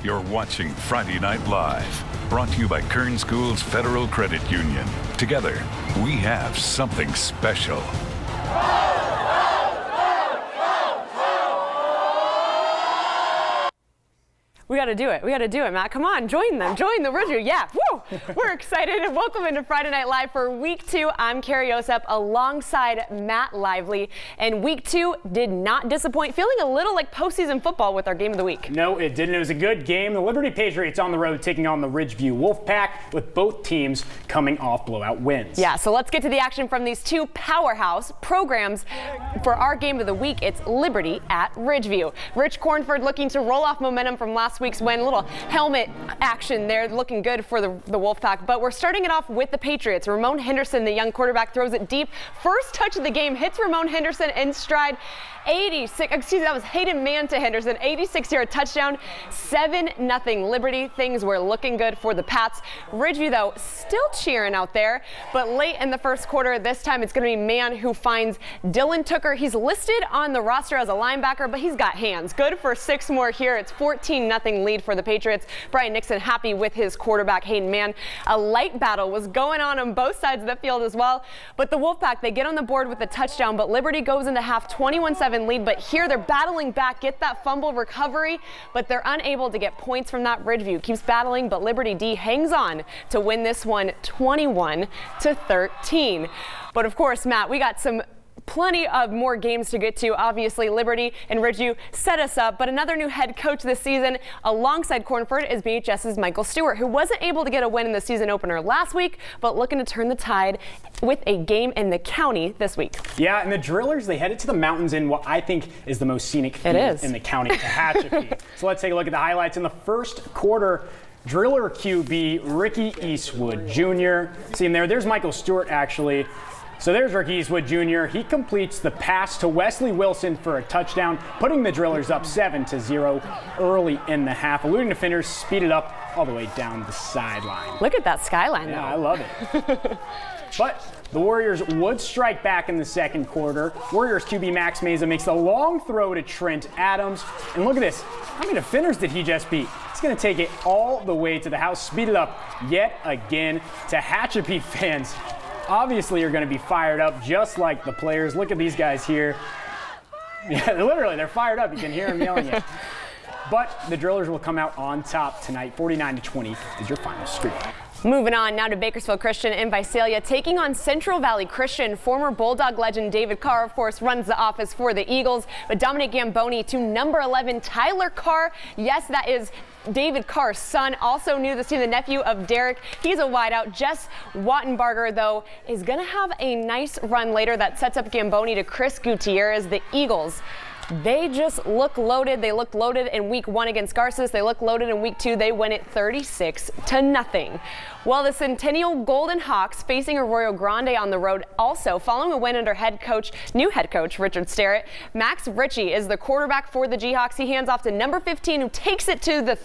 You're watching Friday Night Live, brought to you by Kern Schools Federal Credit Union. Together, we have something special. We got to do it. We got to do it, Matt. Come on, join them. Join the Ridgeview. Yeah, woo! We're excited and welcome into Friday Night Live for Week 2. I'm Carrie Osep alongside Matt Lively. And Week 2 did not disappoint, feeling a little like postseason football with our game of the week. No, it didn't. It was a good game. The Liberty Patriots on the road taking on the Ridgeview Wolfpack, with both teams coming off blowout wins. Yeah, so let's get to the action from these two powerhouse programs. For our game of the week, it's Liberty at Ridgeview. Rich Cornford looking to roll off momentum from last week's win. A little helmet action there, looking good for the Wolfpack. But we're starting it off with the Patriots. Ramon Henderson, the young quarterback, throws it deep. First touch of the game hits Ramon Henderson in stride. That was Hayden Mann to Henderson. 86-yard touchdown, 7-0 Liberty. Things were looking good for the Pats. Ridgeview, though, still cheering out there. But late in the first quarter, this time it's going to be Mann who finds Dylan Tooker. He's listed on the roster as a linebacker, but he's got hands. Good for 6 more here. It's 14-0 lead for the Patriots. Brian Nixon happy with his quarterback, Hayden Mann. A light battle was going on both sides of the field as well. But the Wolfpack, they get on the board with a touchdown, but Liberty goes into half 21-7 lead. But here they're battling back, get that fumble recovery, but they're unable to get points from that. Ridgeview keeps battling, but Liberty D hangs on to win this one 21-13. But of course, Matt, we got plenty of more games to get to. Obviously, Liberty and Ridgeview set us up, but another new head coach this season alongside Cornford is BHS's Michael Stewart, who wasn't able to get a win in the season opener last week, but looking to turn the tide with a game in the county this week. Yeah, and the Drillers, they headed to the mountains in what I think is the most scenic field in the county, Tehachapi. So let's take a look at the highlights. In the first quarter, Driller QB Ricky Eastwood Jr. See him there. There's Michael Stewart, actually. So there's Ricky Eastwood Jr. He completes the pass to Wesley Wilson for a touchdown, putting the Drillers up 7-0 early in the half. Eluding defenders, speeded up all the way down the sideline. Look at that skyline, though. Yeah, I love it. But the Warriors would strike back in the second quarter. Warriors QB Max Meza makes a long throw to Trent Adams. And look at this. How many defenders did he just beat? He's going to take it all the way to the house, speed it up yet again. Tehachapi fans obviously are going to be fired up just like the players. Look at these guys here. Yeah, literally, they're fired up. You can hear them yelling it. But the Drillers will come out on top tonight. 49-20 is your final score. Moving on now to Bakersfield Christian in Visalia, taking on Central Valley Christian. Former Bulldog legend David Carr, of course, runs the office for the Eagles. But Dominic Gamboni to number 11, Tyler Carr. Yes, that is David Carr's son, also new this team, the nephew of Derek. He's a wideout. Jess Wattenbarger, though, is going to have a nice run later that sets up Gamboni to Chris Gutierrez. The Eagles, they just look loaded. They looked loaded in week 1 against Garces. They look loaded in week 2. They win it 36-0. Well, the Centennial Golden Hawks facing Arroyo Grande on the road also following a win under new head coach Richard Sterrett. Max Ritchie is the quarterback for the Jayhawks. He hands off to number 15, who takes it to the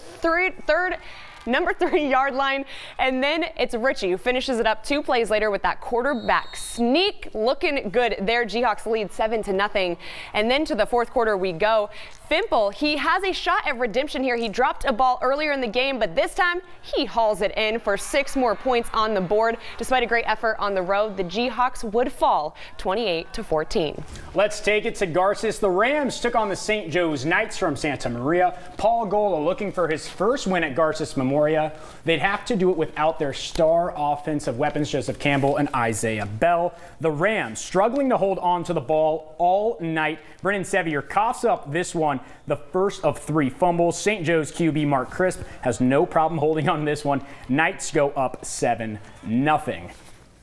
number 3 yard line, and then it's Ritchie who finishes it up 2 plays later with that quarterback sneak. Looking good there. Jayhawks lead 7-0, and then to the fourth quarter we go. Fimple, he has a shot at redemption here. He dropped a ball earlier in the game, but this time he hauls it in for 6 more points on the board. Despite a great effort on the road, the Jayhawks would fall 28-14. Let's take it to Garces. The Rams took on the St. Joe's Knights from Santa Maria. Paul Gola looking for his first win at Garces Memoria. They'd have to do it without their star offensive weapons, Joseph Campbell and Isaiah Bell. The Rams struggling to hold on to the ball all night. Brennan Sevier coughs up this one, the first of 3 fumbles. St. Joe's QB Mark Crisp has no problem holding on to this one. Knights go up 7-0.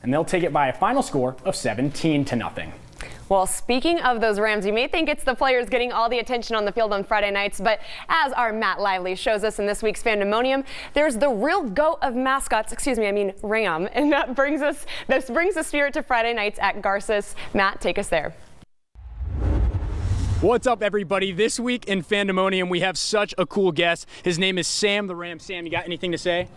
And they'll take it by a final score of 17-0. Well, speaking of those Rams, you may think it's the players getting all the attention on the field on Friday nights, but as our Matt Lively shows us in this week's Fandemonium, there's the real goat of mascots, Ram, and this brings the spirit to Friday nights at Garces. Matt, take us there. What's up, everybody? This week in Fandemonium, we have such a cool guest. His name is Sam the Ram. Sam, you got anything to say?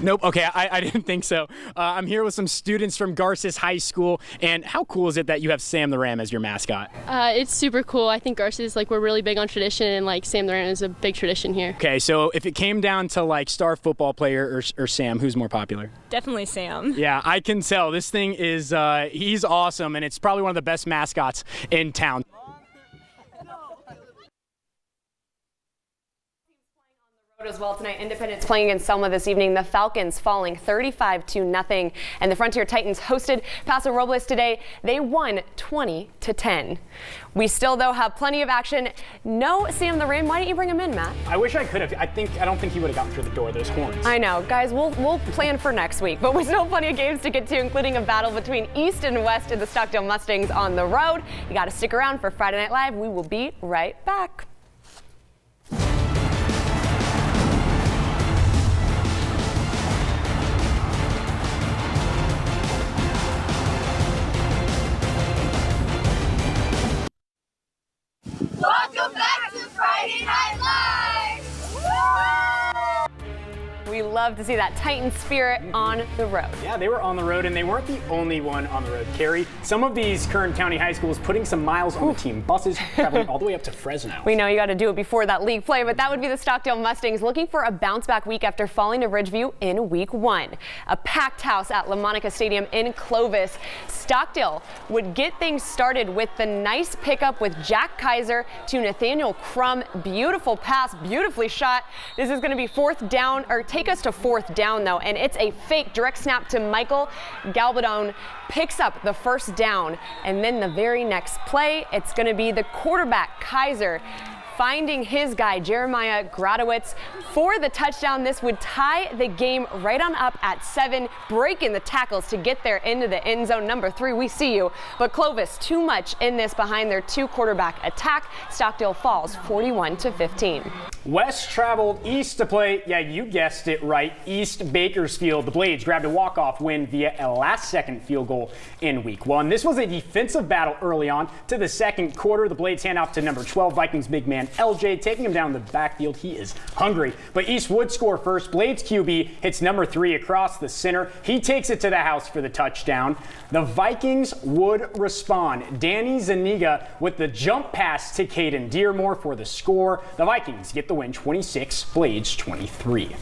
Nope. Okay, I didn't think so. I'm here with some students from Garces High School, and how cool is it that you have Sam the Ram as your mascot? It's super cool. I think Garces, we're really big on tradition, and Sam the Ram is a big tradition here. Okay, so if it came down to star football player or Sam, who's more popular? Definitely Sam. Yeah, I can tell. This thing is, he's awesome, and it's probably one of the best mascots in town. As well tonight, Independence playing against Selma this evening. The Falcons falling 35-0, and the Frontier Titans hosted Paso Robles today. They won 20-10. We still, though, have plenty of action. No Sam the Ram. Why didn't you bring him in, Matt? I wish I could have. I don't think he would have gotten through the door. Those horns. I know, guys. We'll plan for next week, but we still have plenty of games to get to, including a battle between East and West and the Stockdale Mustangs on the road. You got to stick around for Friday Night Live. We will be right back. Welcome back to Friday Night Live! We love to see that Titan spirit on the road. Yeah, they were on the road, and they weren't the only one on the road, Carrie. Some of these Kern County high schools putting some miles on the team. Buses traveling all the way up to Fresno. We know you got to do it before that league play, but that would be the Stockdale Mustangs looking for a bounce-back week after falling to Ridgeview in Week 1. A packed house at La Monica Stadium in Clovis. Stockdale would get things started with the nice pickup with Jack Kaiser to Nathaniel Crum. Beautiful pass, beautifully shot. This is going to be fourth down, or take us to fourth down, though, and it's a fake direct snap to Michael Galbadon. Picks up the first down, and then the very next play, it's going to be the quarterback, Kaiser, finding his guy, Jeremiah Gradowitz, for the touchdown. This would tie the game right on up at 7, breaking the tackles to get there into the end zone. Number 3, we see you. But Clovis, too much in this behind their 2 quarterback attack. Stockdale falls 41-15. West traveled east to play, yeah, you guessed it right, East Bakersfield. The Blades grabbed a walk-off win via a last-second field goal in Week 1. This was a defensive battle early on. To the second quarter, the Blades hand off to number 12 Vikings big man LJ, taking him down the backfield. He is hungry. But East would score first. Blades QB hits number 3 across the center. He takes it to the house for the touchdown. The Vikings would respond. Danny Zaniga with the jump pass to Caden Dearmore for the score. The Vikings get the win 26, Blades 23.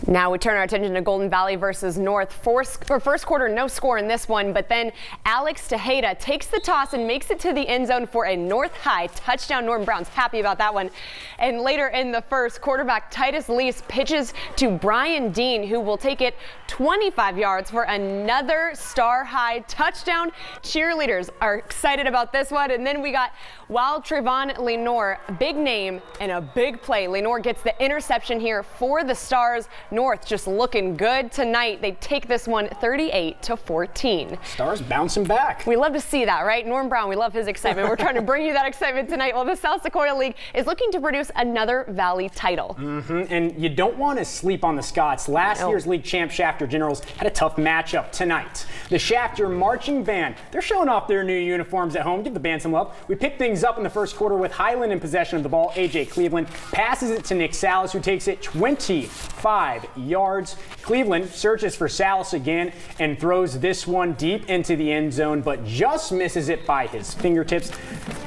Now we turn our attention to Golden Valley versus North. First quarter, no score in this one, but then Alex Tejeda takes the toss and makes it to the end zone for a North High touchdown. Norton Brown's happy about that one. And later in the first, quarterback Titus Lease pitches to Brian Dean, who will take it 25 yards for another Star High touchdown. Cheerleaders are excited about this one. And then we got Wild Trevon Lenore, big name and a big play. Lenore gets the interception here for the Stars. North just looking good tonight. They take this one 38-14. Stars bouncing back. We love to see that, right? Norm Brown, we love his excitement. We're trying to bring you that excitement tonight. Well, the South Sequoia League is looking to produce another Valley title. And you don't want to sleep on the Scots. Last year's league champ Shafter Generals had a tough matchup tonight. The Shafter Marching Band, they're showing off their new uniforms at home. Give the band some love. We picked things up in the first quarter with Highland in possession of the ball. AJ Cleveland passes it to Nick Salas, who takes it 25 yards. Cleveland searches for Salas again and throws this one deep into the end zone, but just misses it by his fingertips.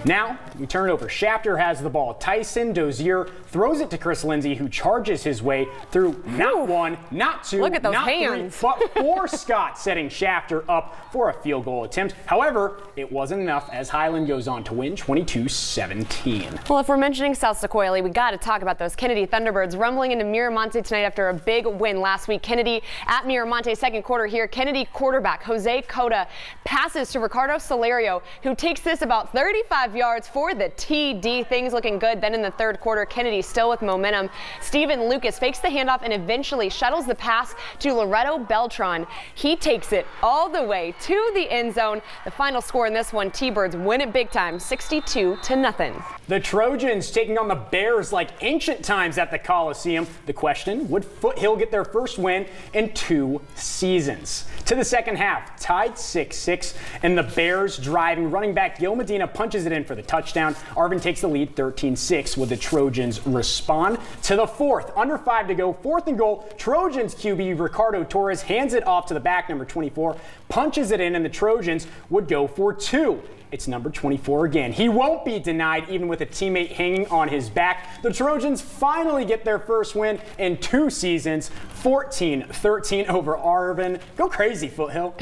Now we turn it over. Shafter has the ball. Tyson Dozier throws it to Chris Lindsay, who charges his way through not 1, not 2, Look at those not hands. 3, but 4 Scott, setting Shafter up for a field goal attempt. However, it wasn't enough as Highland goes on to win 22-17. Well, if we're mentioning South Sequoia League, we got to talk about those Kennedy Thunderbirds rumbling into Miramonte tonight after a big win last week. Kennedy at Miramonte, second quarter here. Kennedy quarterback Jose Cota passes to Ricardo Solario, who takes this about 35 yards for the TD. Things looking good. Then in the third quarter, Kennedy still with momentum. Steven Lucas fakes the handoff and eventually shuttles the pass to Loretto Beltran. He takes it all the way to the end zone. The final score in this one, T-Birds win it big time, 62-0. The Trojans taking on the Bears like ancient times at the Coliseum. The question, would Foothill get their first win in 2 seasons. To the second half, tied 6-6, and the Bears driving. Running back Gil Medina punches it in for the touchdown. Arvin takes the lead 13-6 with the Trojans respond. To the fourth, under 5 to go, 4th and goal. Trojans QB Ricardo Torres hands it off to the back, number 24, punches it in, and the Trojans would go for 2. It's number 24 again. He won't be denied even with a teammate hanging on his back. The Trojans finally get their first win in 2 seasons, 14-13 over Arvin. Go crazy, Foothill.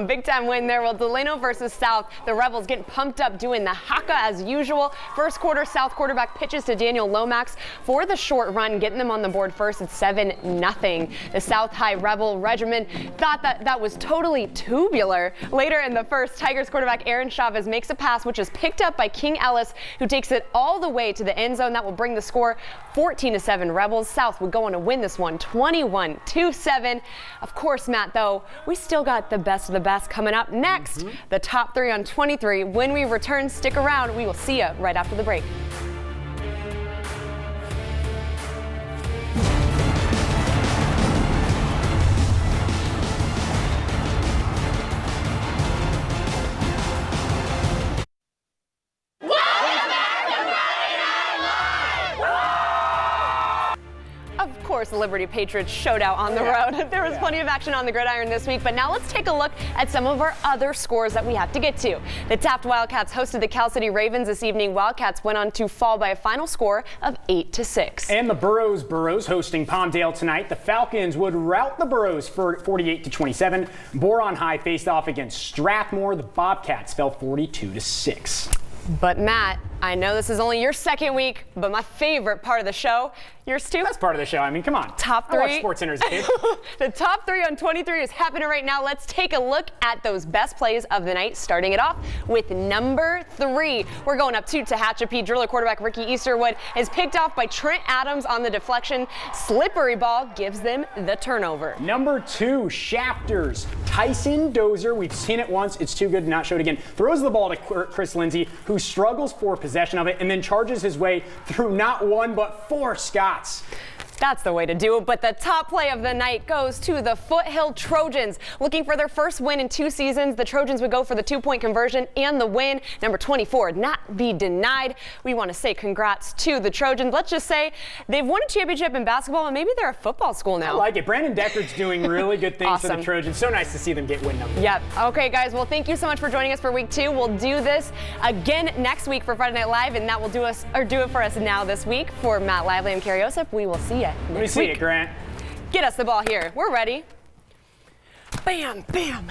Big time win there. Well, Delano versus South. The Rebels getting pumped up doing the haka as usual. First quarter, South quarterback pitches to Daniel Lomax for the short run, getting them on the board first. It's 7-0. The South High Rebel Regiment thought that was totally tubular. Later in the first, Tigers quarterback Aaron Chavez makes a pass, which is picked up by King Ellis, who takes it all the way to the end zone. That will bring the score 14-7 Rebels. South would go on to win this one 21-7. Of course, Matt, though, we still got the best of the best coming up next. The top 3 on 23. When we return, stick around. We will see you right after the break. Of course, the Liberty Patriots showed out on the road. There was plenty of action on the gridiron this week, but now let's take a look at some of our other scores that we have to get to. The Taft Wildcats hosted the Cal City Ravens this evening. Wildcats went on to fall by a final score of 8-6. And the Burros hosting Palmdale tonight. The Falcons would rout the Burros for 48-27. Boron High faced off against Strathmore. The Bobcats fell 42-6. But Matt, I know this is only your second week, but my favorite part of the show, yours too. That's part of the show. I mean, come on. Top 3. I watched SportsCenter as a kid. The top 3 on 23 is happening right now. Let's take a look at those best plays of the night, starting it off with number 3. We're going up to Tehachapi. Driller quarterback Ricky Easterwood is picked off by Trent Adams on the deflection. Slippery ball gives them the turnover. Number 2, Shafters. Tyson Dozer. We've seen it once. It's too good to not show it again. Throws the ball to Chris Lindsay, who struggles for possession of it and then charges his way through not 1 but 4 Scots. That's the way to do it. But the top play of the night goes to the Foothill Trojans. Looking for their first win in 2 seasons, the Trojans would go for the 2-point conversion and the win. Number 24, not be denied. We want to say congrats to the Trojans. Let's just say they've won a championship in basketball, and maybe they're a football school now. I like it. Brandon Deckard's doing really good things Awesome. for the Trojans. So nice to see them get win number 1. Yep. Okay, guys. Well, thank you so much for joining us for week 2. We'll do this again next week for Friday Night Live, and that will do it for us now this week. For Matt Lively and Carrie Yosef, we will see you next week. Let me see it, Grant. Get us the ball here. We're ready. Bam, bam.